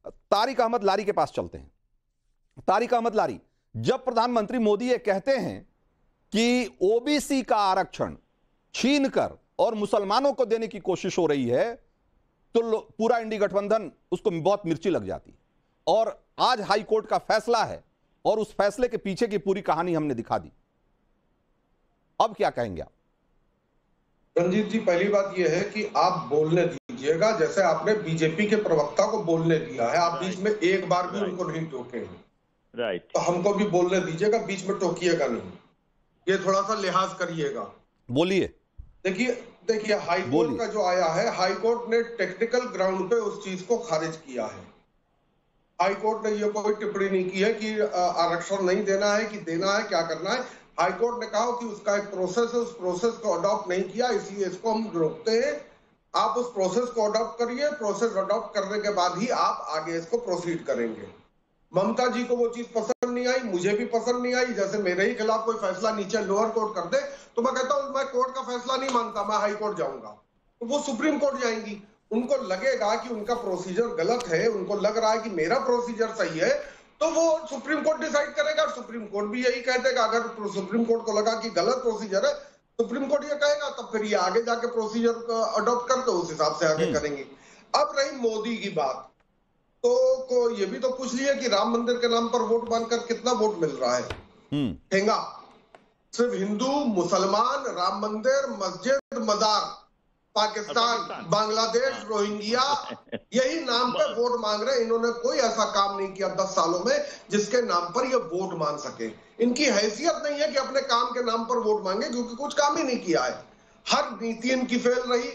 तारिक अहमद लारी के पास चलते हैं। तारिक अहमद लारी, जब प्रधानमंत्री मोदी ये कहते हैं कि ओबीसी का आरक्षण छीनकर और मुसलमानों को देने की कोशिश हो रही है, तो पूरा इंडी गठबंधन उसको बहुत मिर्ची लग जाती है। और आज हाई कोर्ट का फैसला है और उस फैसले के पीछे की पूरी कहानी हमने दिखा दी। अब क्या कहेंगे आप? रंजीत जी, पहली बात यह है कि आप बोलने दीजिएगा, जैसे आपने बीजेपी के प्रवक्ता को बोलने दिया है, आप बीच में एक बार भी उनको नहीं टोके हैं। राइट, तो हमको भी बोलने दीजिएगा, बीच में टोकिएगा नहीं, ये थोड़ा सा लिहाज करिएगा। बोलिए। देखिए हाई कोर्ट का जो आया है, हाई कोर्ट ने टेक्निकल ग्राउंड पे उस चीज को खारिज किया है। हाई कोर्ट ने ये कोई टिप्पणी नहीं की है कि आरक्षण नहीं देना है कि देना है, क्या करना है। हाई कोर्ट ने कहा कि उसका एक प्रोसेस है, उस प्रोसेस को अडॉप्ट नहीं किया, इसलिए इसको हम रोकते हैं। आप उस प्रोसेस को अडॉप्ट करिए, प्रोसेस अडॉप्ट करने के बाद ही आप आगे इसको प्रोसीड करेंगे। ममता जी को वो चीज पसंद नहीं आई, मुझे भी पसंद नहीं आई। जैसे मेरे ही खिलाफ कोई फैसला नीचे लोअर कोर्ट कर दे तो मैं कहता हूं मैं कोर्ट का फैसला नहीं मानता, मैं हाई कोर्ट जाऊंगा। तो वो सुप्रीम कोर्ट जाएंगी, उनको लगेगा कि उनका प्रोसीजर गलत है, उनको लग रहा है कि मेरा प्रोसीजर सही है, तो वो सुप्रीम कोर्ट डिसाइड करेगा। सुप्रीम कोर्ट भी यही कह देगा। अगर सुप्रीम कोर्ट को लगा कि गलत प्रोसीजर है, सुप्रीम कोर्ट ये कहेगा, तब फिर ये आगे जाके प्रोसीजर अडॉप्ट करके उस हिसाब से आगे करेंगे। अब रही मोदी की बात, तो ये भी तो पूछ लिया कि राम मंदिर के नाम पर वोट मांगकर कितना वोट मिल रहा है। ठेंगा सिर्फ हिंदू, मुसलमान, राम मंदिर, मस्जिद, मजार, पाकिस्तान, बांग्लादेश, रोहिंग्या, यही नाम पे वोट मांग रहे हैं। इन्होंने कोई ऐसा काम नहीं किया 10 सालों में जिसके नाम पर ये वोट मांग सके। इनकी हैसियत नहीं है कि अपने काम के नाम पर वोट मांगे, क्योंकि कुछ काम ही नहीं किया है। हर नीति इनकी फेल रही।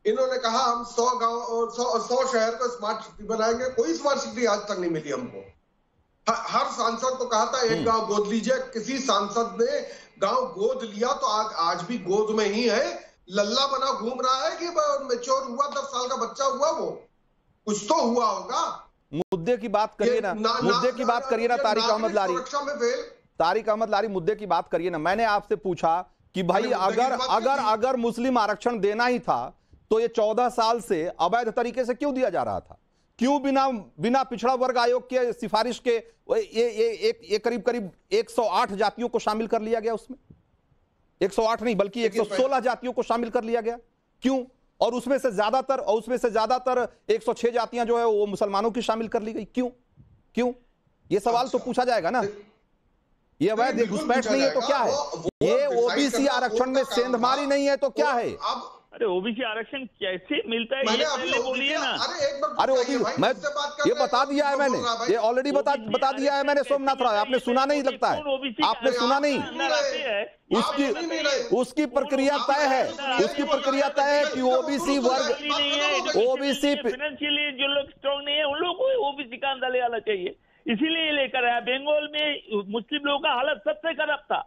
इन्होंने कहा हम 100 शहर को स्मार्ट सिटी बनाएंगे, कोई स्मार्ट सिटी आज तक नहीं मिली हमको। हर सांसद को कहा था एक गांव गोद लीजिए, किसी सांसद ने गांव गोद लिया तो आज भी गोद में ही है, लल्ला बना घूम रहा है कि मैच्योर हुआ, 10 साल का बच्चा हुआ, वो कुछ तो हुआ होगा। मुद्दे की बात करिए ना, मुद्दे की बात करिए ना तारिक अहमद लारी। तारिक अहमद लारी, मुद्दे की बात करिए ना। मैंने आपसे पूछा कि भाई अगर मुस्लिम आरक्षण देना ही था तो ये 14 साल से अवैध तरीके से क्यों दिया जा रहा था? क्यों बिना पिछड़ा वर्ग आयोग के सिफारिश के ये करीब 108 जातियों को शामिल कर लिया गया? उसमें 108 नहीं बल्कि 116 जातियों को शामिल कर लिया गया। क्यों? और उसमें से ज्यादातर 106 जातियां जो है वो मुसलमानों की शामिल कर ली गई। क्यों? ये सवाल तो पूछा जाएगा ना। ये अवैध घुसपैठ नहीं है तो क्या है? ये ओबीसी आरक्षण में सेंधमारी नहीं है तो क्या है? अरे ओबीसी आरक्षण कैसे मिलता है ये पहले बोलिए ना। अरे मैं ये बता दिया है मैंने, ये ऑलरेडी बता दिया है मैंने। सोमनाथ राय, आपने सुना नहीं लगता है, आपने सुना नहीं। उसकी प्रक्रिया तय है, कि ओबीसी वर्ग, ओबीसी फाइनेंशियली जो लोग स्ट्रॉन्ग नहीं है उन लोगों को ओबीसी का अंदर ले आना चाहिए। इसीलिए लेकर आया। बंगाल में मुस्लिम लोगों का हालत सबसे खराब था,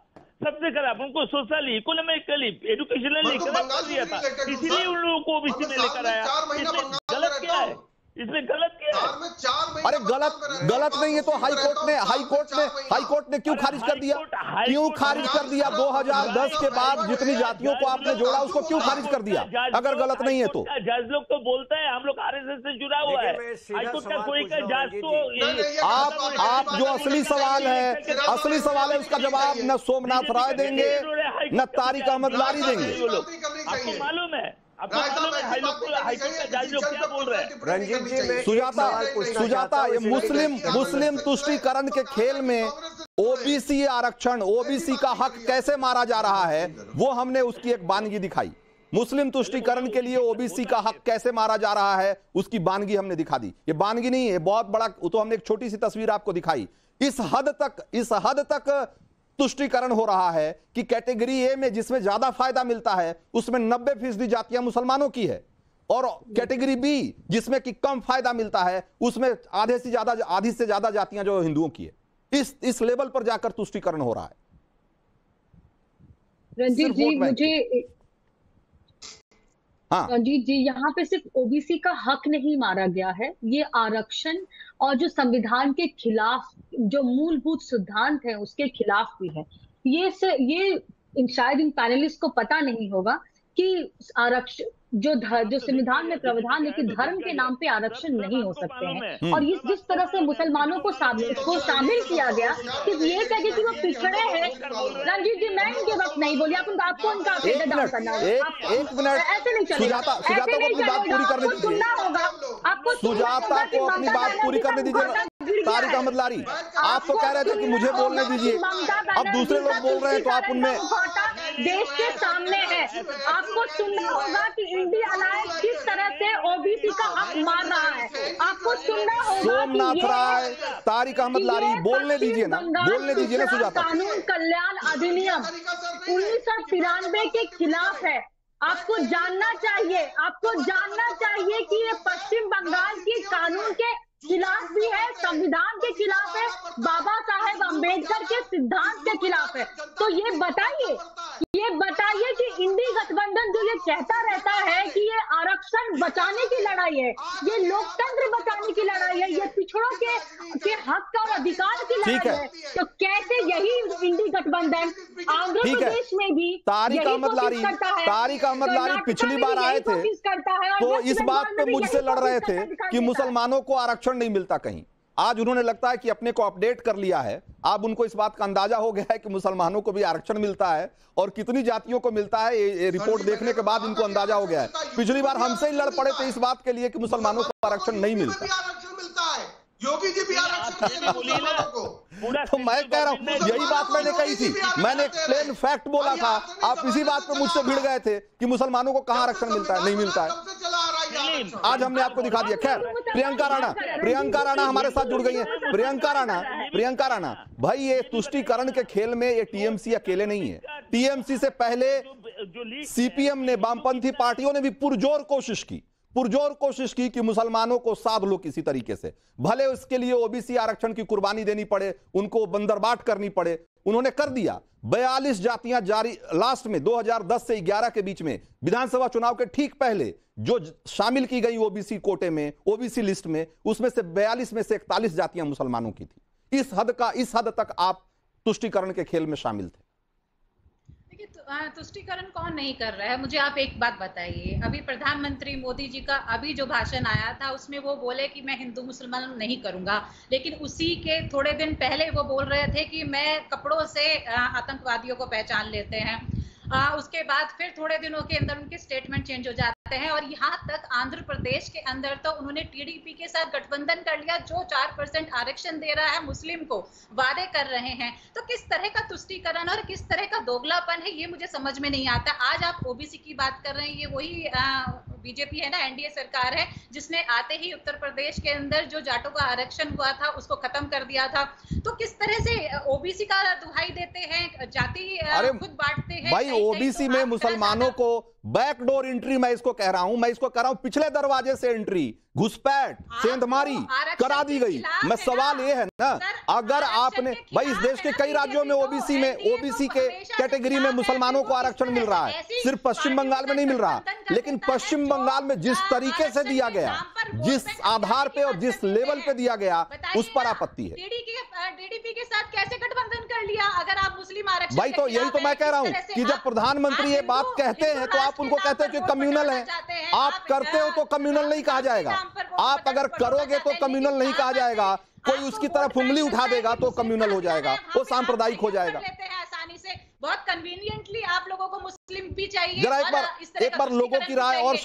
सबसे खराब। उनको सोशली, इकोनॉमिकली, एजुकेशनली खराब कर दिया था। इसीलिए उन लोगों को ओबीसी में लेकर आया। इसमें गलत क्या है? अरे गलत नहीं है तो हाई कोर्ट ने क्यों खारिज कर दिया? 2010 के बाद जितनी जातियों को आपने जोड़ा उसको क्यों खारिज कर दिया अगर गलत नहीं है तो? जज लोग तो बोलते हैं हम लोग आरएसएस से जुड़ा हुआ है। हाईकोर्ट का कोई का जज तो आप जो असली सवाल है उसका जवाब न सोमनाथ राय देंगे न तारिक अहमद लारी देंगे। आपको मालूम है सुजाता, ये मुस्लिम तुष्टीकरण के खेल में ओबीसी आरक्षण, ओबीसी का हक कैसे मारा जा रहा है वो हमने उसकी एक वानगी दिखाई। मुस्लिम तुष्टीकरण के लिए ओबीसी का हक कैसे मारा जा रहा है उसकी वानगी हमने दिखा दी। ये वानगी नहीं है, बहुत बड़ा, तो हमने एक छोटी सी तस्वीर आपको दिखाई। इस हद तक तुष्टीकरण हो रहा है कि कैटेगरी ए में जिसमें ज्यादा फायदा मिलता है उसमें 90% जातियां मुसलमानों की है, और कैटेगरी बी जिसमें कि कम फायदा मिलता है उसमें आधी से ज्यादा जातियां जो हिंदुओं की है। इस लेवल पर जाकर तुष्टीकरण हो रहा है। रंजीत जी, मुझे रंजीत जी, यहाँ पे सिर्फ ओबीसी का हक नहीं मारा गया है, ये आरक्षण और जो संविधान के खिलाफ, जो मूलभूत सिद्धांत है उसके खिलाफ भी है। ये शायद इन पैनलिस्ट को पता नहीं होगा कि जो संविधान में प्रावधान है कि धर्म के नाम पे आरक्षण नहीं हो सकते हैं, और जिस तरह से मुसलमानों को शामिल किया गया कि ये कहे कि वो पिछड़े हैं। रंजीत जी, मैं इनके वक्त नहीं बोली, आपको उनका करना होगा, ऐसे नहीं चलेगा, ऐसे नहीं चलेगा, आपको सुनना होगा, आपको सुजाता को अपनी बात पूरी करने दीजिए। तारिक अहमद लारी, आप तो कह रहे थे कि मुझे बोलने दीजिए, अब दूसरे लोग बोल रहे हैं तो आप उनमें। देश के सामने है, आपको सुनना होगा कि इंडिया अलायंस किस तरह से ओबीसी का हक मार रहा है, आपको सुनना होगा। सोमनाथ राय, तारिक अहमद लारी, बोलने दीजिए ना, बोलने दीजिए ना सुजाता। कानून कल्याण अधिनियम 1993 के खिलाफ है। आपको जानना चाहिए, आपको जानना चाहिए कि ये पश्चिम बंगाल की कानून के खिलाफ भी है, संविधान के खिलाफ है, बाबा साहेब अम्बेडकर के सिद्धांत के खिलाफ है। तो ये बताइए कि इंडी गठबंधन जो ये कहता रहता है कि ये आरक्षण बचाने की लड़ाई है, ये लोकतंत्र बचाने की लड़ाई है, ये पिछड़ों के हक का और अधिकार की लड़ाई है, तो कैसे यही इंडी गठबंधन आंध्र प्रदेश में भी तारिक अहमद लारी पिछली बार आए थे तो इस बात पे मुझसे लड़ रहे थे कि मुसलमानों को आरक्षण नहीं मिलता कहीं। आज उन्होंने लगता है कि अपने को अपडेट कर लिया है, अब उनको इस बात का अंदाजा हो गया है कि मुसलमानों को भी आरक्षण मिलता है और कितनी जातियों को मिलता है। ये रिपोर्ट देखने के बाद इनको अंदाजा हो गया है। पिछली बार हमसे ही लड़ पड़े थे इस बात के लिए कि मुसलमानों को आरक्षण नहीं मिलता। योगी जी भी आरक्षण को, तो मैं कह रहा हूं यही बात मैंने कही थी, मैंने एक प्लेन फैक्ट बोला था, आप इसी बात पे मुझसे भिड़ गए थे कि मुसलमानों को कहां आरक्षण मिलता है, नहीं मिलता है। आज हमने आपको दिखा दिया। खैर, प्रियंका राणा हमारे साथ जुड़ गई हैं। प्रियंका राणा भाई, ये तुष्टीकरण के खेल में ये टीएमसी अकेले नहीं है। टीएमसी से पहले सीपीएम ने, वामपंथी पार्टियों ने भी पुरजोर कोशिश की कि मुसलमानों को साध लो किसी तरीके से, भले उसके लिए ओबीसी आरक्षण की कुर्बानी देनी पड़े, उनको बंदरबाट करनी पड़े, उन्होंने कर दिया। 42 जातियां जारी, लास्ट में 2010 से 11 के बीच में विधानसभा चुनाव के ठीक पहले जो शामिल की गई ओबीसी कोटे में, ओबीसी लिस्ट में, उसमें से 42 में से 41 जातियां मुसलमानों की थी। इस हद तक आप तुष्टीकरण के खेल में शामिल थे। तुष्टीकरण कौन नहीं कर रहा है? मुझे आप एक बात बताइए, अभी प्रधानमंत्री मोदी जी का अभी जो भाषण आया था उसमें वो बोले कि मैं हिंदू मुसलमान नहीं करूंगा, लेकिन उसी के थोड़े दिन पहले वो बोल रहे थे कि मैं कपड़ों से आतंकवादियों को पहचान लेते हैं। उसके बाद फिर थोड़े दिनों के अंदर उनके स्टेटमेंट चेंज हो जाते हैं, और यहाँ तक आंध्र प्रदेश के अंदर तो उन्होंने टीडीपी के साथ गठबंधन कर लिया, जो 4% आरक्षण दे रहा है मुस्लिम को, वादे कर रहे हैं। तो किस तरह का तुष्टीकरण और किस तरह का दोगलापन है, ये मुझे समझ में नहीं आता। आज आप ओबीसी की बात कर रहे हैं, ये वही बीजेपी है ना, एनडीए सरकार है, जिसने आते ही उत्तर प्रदेश के अंदर जो जाटों का आरक्षण हुआ था उसको खत्म कर दिया था। तो किस तरह से ओबीसी का दुहाई देते हैं, जाति खुद बांटते हैं। भाई ओबीसी में मुसलमानों को बैकडोर एंट्री, मैं इसको कह रहा हूं, पिछले दरवाजे से एंट्री, घुसपैठ, सेंधमारी करा दी गई। मैं सवाल ये है ना, अगर आपने, भाई इस देश के कई राज्यों में ओबीसी के कैटेगरी में मुसलमानों को आरक्षण मिल रहा है, सिर्फ पश्चिम बंगाल में नहीं मिल रहा, लेकिन पश्चिम बंगाल में जिस तरीके से दिया गया, जिस आधार पे और जिस लेवल पे दिया गया, उस पर आपत्ति है। टीडीपी के साथ कैसे गठबंधन कर लिया अगर आप मुस्लिम आरक्षण? भाई तो यही तो मैं कह रहा हूं कि जब प्रधानमंत्री ये बात कहते हैं तो आप उनको कहते हैं कि कम्युनल है, आप करते हो तो कम्युनल नहीं कहा जाएगा, आप अगर करोगे तो कम्युनल नहीं कहा जाएगा, कोई उसकी तरफ उंगली उठा देगा तो कम्युनल हो जाएगा, वो सांप्रदायिक हो जाएगा। आसानी से, बहुत कन्वीनियंटली आप लोगों को मुस्लिम भी चाहिए। जरा एक बार लोगों की राय और